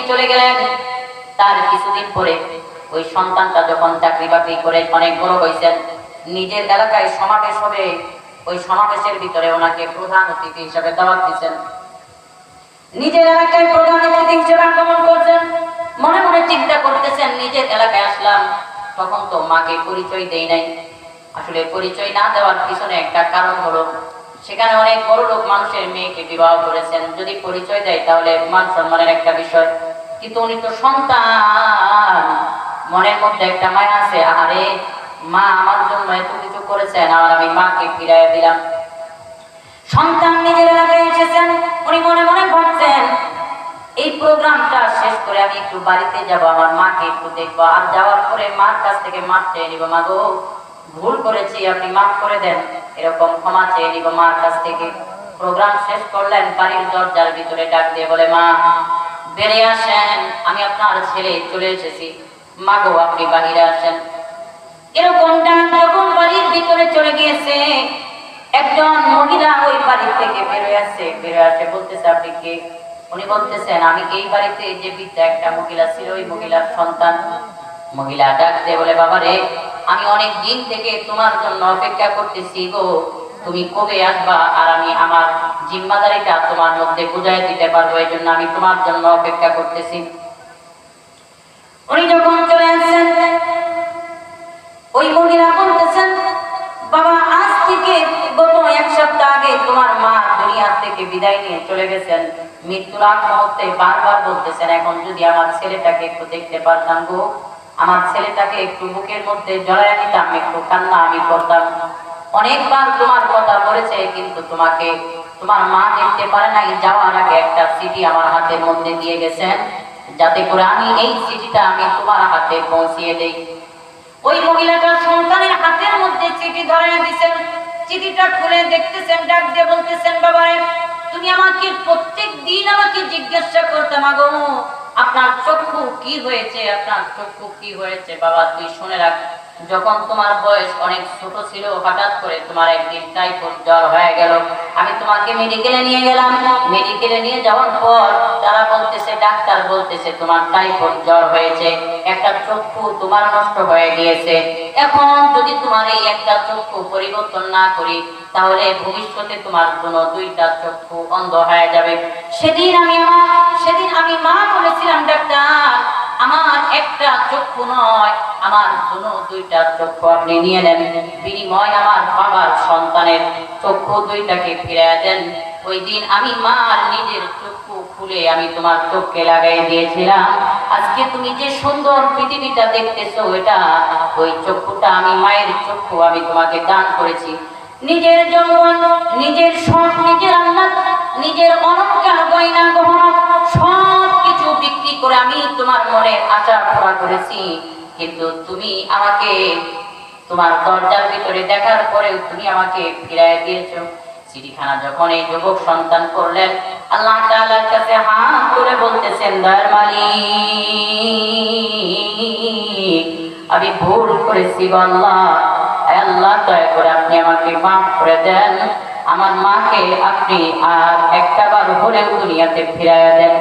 চলে গেলেন। তার কিছুদিন পরে ওই সন্তানটা যখন চাকরি বাকরি করে অনেক বড় হয়েছেন, নিজের এলাকায় সমাবেশ হবে, ওই সমাবেশের ভিতরে ওনাকে প্রধান অতিথি হিসেবে দাওয়াত দিচ্ছেন। নিজের এলাকায় প্রধান অতিথি হিসেবে আগমন করছেন, মনে মনে চিন্তা করতেছেন নিজের এলাকায় আসলাম, তখন তো মাকে পরিচয় দেই নাই। আসলে পরিচয় না দেওয়ার পিছনে একটা কারণ হলো, সেখানে অনেক বড় লোক মানুষের মেয়েকে বিবাহ করেছেন, যদি পরিচয় দেয় তাহলে মান সম্মানের একটা বিষয়। কিন্তু উনি তো সন্তান, মনের মধ্যে একটা মায়া আছে, আরে মা আমার জন্য এত কিছু করেছেন আর আমি মাকে ফিরাইয়া দিলাম। সন্তান নিজের এলাকায় এসেছেন, উনি মনে মনে ভাবছেন এই প্রোগ্রামটা শেষ করে আমি একটু বাড়িতে যাব, আমার মাকে একটু দেখবো, আর যাওয়ার পরে মার কাছ থেকে মাপ চেয়ে নিব, মা গো ভুল করেছি আপনি মাফ করে দেন, এরকম ক্ষমা চেয়ে নিব মার কাছ থেকে। প্রোগ্রাম শেষ করলেন, বাড়ির দরজার ভিতরে ডাক দিয়ে বলে, মা বেরিয়ে আসেন, আমি আপনার ছেলে চলে এসেছি, মা গো আপনি বাহিরে আসেন। এরকম ডাক যখন বাড়ির ভিতরে চলে গিয়েছে, একজন মহিলা ওই বাড়ি থেকে বেরোয় আসে বলতেছে, আপনি কে? উনি বলতেছেন, আমি এই বাড়িতে যে বৃদ্ধা একটা মহিলা ছিল ওই মহিলার সন্তান। মহিলা ডাক দিয়ে বলে, বাবা রে, আমি অনেক দিন থেকে তোমার জন্য অপেক্ষা করতেছি গো, তুমি কবে আসবা আর আমি আমার জিম্মাদারিটা তোমার মধ্যে বুঝাই দিতে পারবো, এই জন্য আমি তোমার জন্য অপেক্ষা করতেছি। উনি যখন চলে আসছেন, ওই মহিলা বলতেছেন, বাবা আজ থেকে গত এক সপ্তাহ আগে তোমার মা দুনিয়া থেকে বিদায় নিয়ে চলে গেছেন, মৃত্যুর আগ মুহূর্তে বারবার বলতেছেন, এখন যদি আমার ছেলেটাকে একটু দেখতে পারতাম গো, আমার ছেলেটাকে একটু বুকের মধ্যে জড়াইয়া নিতাম, একটু কান্না আমি করতাম। অনেকবার তোমার কথা বলেছে, কিন্তু তোমাকে তোমার মা দেখতে পারে নাই। যাওয়ার আগে একটা চিঠি আমার হাতের মধ্যে দিয়ে গেছেন, যাতে করে আমি এই চিঠিটা আমি তোমার হাতে পৌঁছিয়ে দেই। ওই মহিলাটা সন্তানের হাতের মধ্যে চিঠি ধরাইয়া দিয়েছেন, চিঠিটা খুলে দেখতেছেন, ডাক দিয়ে বলতেছেন, বাবা তুমি আমাকে প্রত্যেক দিন আমাকে জিজ্ঞাসা করতে, মাগো আপনার চক্ষু কি হয়েছে, আপনার চক্ষু কি হয়েছে? বাবা তুই শুনে রাখ, যখন তোমার বয়স অনেক ছোট ছিল, হঠাৎ করে তোমার একদিন টাইফয়েড জ্বর হয়ে গেল, আমি তোমাকে মেডিকেলে নিয়ে গেলাম। মেডিকেলে নিয়ে যাওয়ার পর তারা বলতেছে, ডাক্তার বলতেছে তোমার টাইফয়েড জ্বর হয়েছে, একটা চক্ষু তোমার নষ্ট হয়ে গিয়েছে। এখন যদি তোমার এই একটা চক্ষু পরিবর্তন না করি, তাহলে ভবিষ্যতে তোমার কোনো দুইটা চক্ষু অন্ধ হয়ে যাবে। সেদিন আমি মা বলেছিলাম, ডাক্তার আমার একটা চক্ষু নয়, আমার দুইটা চক্ষু আপনি নিয়ে নেন, বিনিময় আমার বাবার সন্তানের চক্ষু দুইটাকে ফিরিয়ে দেন। ওই দিন আমি মার নিজের চক্ষু খুলে আমি তোমার চোখকে লাগাই দিয়েছিলাম। আজকে তুমি যে সুন্দর পৃথিবীটা দেখতেছো, এটা ওই চক্ষুটা আমি মায়ের চক্ষু, আমি তোমাকে দান করেছি। নিজের যৌবন, নিজের সব, নিজের আহ্লাদ, নিজের অলংকার গয়না গহনা সব কিছু বিক্রি করে আমি তোমার মনের আশা পূরণ করেছি, কিন্তু তুমি আমাকে তোমার দরজার ভিতরে দেখার পরেও তুমি আমাকে ফিরাইয়া দিয়েছো। চিঠিখানা যখন এই যুবক সন্তান করলেন, আল্লাহ তাআলার কাছে হাত তুলে বলতেছেন, দয়ার মালিক আমি ভুল করেছি গো আল্লাহ, আল্লাহ দয়া করে আপনি আমাকে মাফ করে দেন, আমার মাকে আপনি আর একটা বার হলেও দুনিয়াতে ফিরাইয়া দেন।